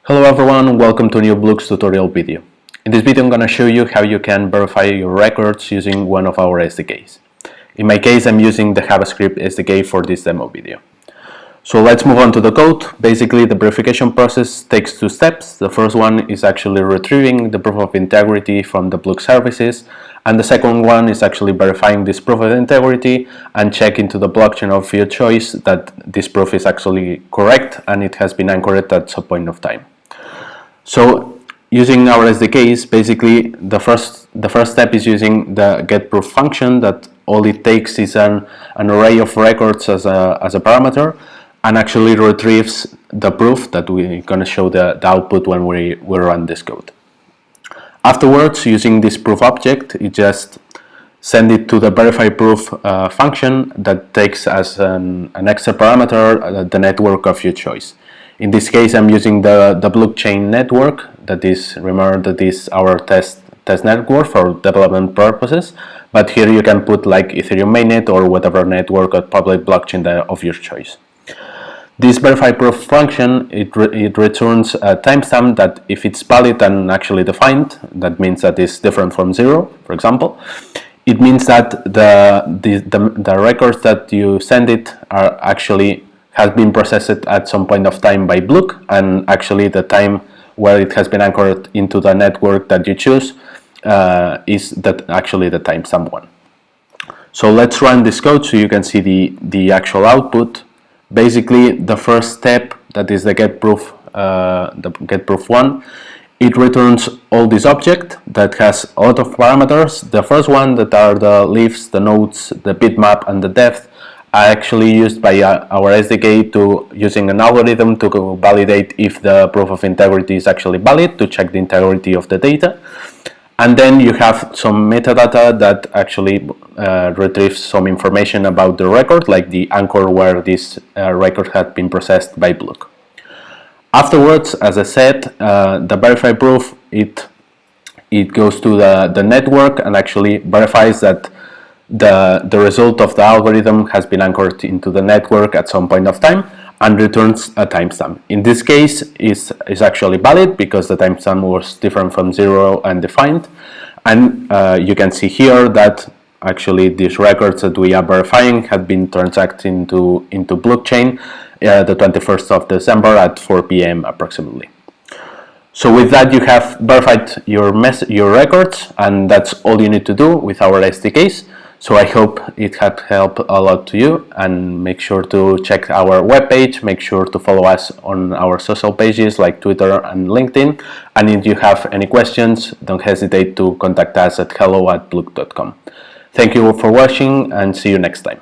Hello everyone, welcome to a new BLOOCK tutorial video. In this video I'm going to show you how you can verify your records using one of our SDKs. In my case I'm using the JavaScript SDK for this demo video. So let's move on to the code. Basically the verification process takes two steps. The first one is actually retrieving the proof of integrity from the BLOOCK services, and the second one is actually verifying this proof of integrity and check into the blockchain of your choice that this proof is actually correct and it has been anchored at some point of time. So using our SDKs, basically the first step is using the getProof function that all it takes is an array of records as a parameter and actually retrieves the proof that we're going to show the output when we run this code. Afterwards, using this proof object, it just send it to the verify proof function that takes as an extra parameter the network of your choice. In this case, I'm using the blockchain network. That is, remember that is our test network for development purposes. But here you can put like Ethereum mainnet or whatever network or public blockchain of your choice. This verify proof function it returns a timestamp that if it's valid and actually defined, that means that it's different from 0, for example. It means that the records that you send it are actually has been processed at some point of time by BLOOCK, and actually the time where it has been anchored into the network that you choose is actually the timestamp one. So let's run this code so you can see the actual output. Basically, the first step, that is the getProof one, it returns all this object that has a lot of parameters. The first one, that are the leaves, the nodes, the bitmap, and the depth, are actually used by our SDK to using an algorithm to validate if the proof of integrity is actually valid, to check the integrity of the data. And then you have some metadata that actually retrieves some information about the record, like the anchor where this record had been processed by BLOOCK. Afterwards, as I said, the verify proof, it goes to the network and actually verifies that the result of the algorithm has been anchored into the network at some point of time and returns a timestamp. In this case, is actually valid because the timestamp was different from 0 and defined. And you can see here that actually these records that we are verifying had been transacted into blockchain the 21st of December at 4 p.m. approximately. So with that, you have verified your records, and that's all you need to do with our SDKs. So I hope it had helped a lot to you, and make sure to check our webpage, make sure to follow us on our social pages like Twitter and LinkedIn, and if you have any questions, don't hesitate to contact us at hello@blook.com. Thank you for watching and see you next time.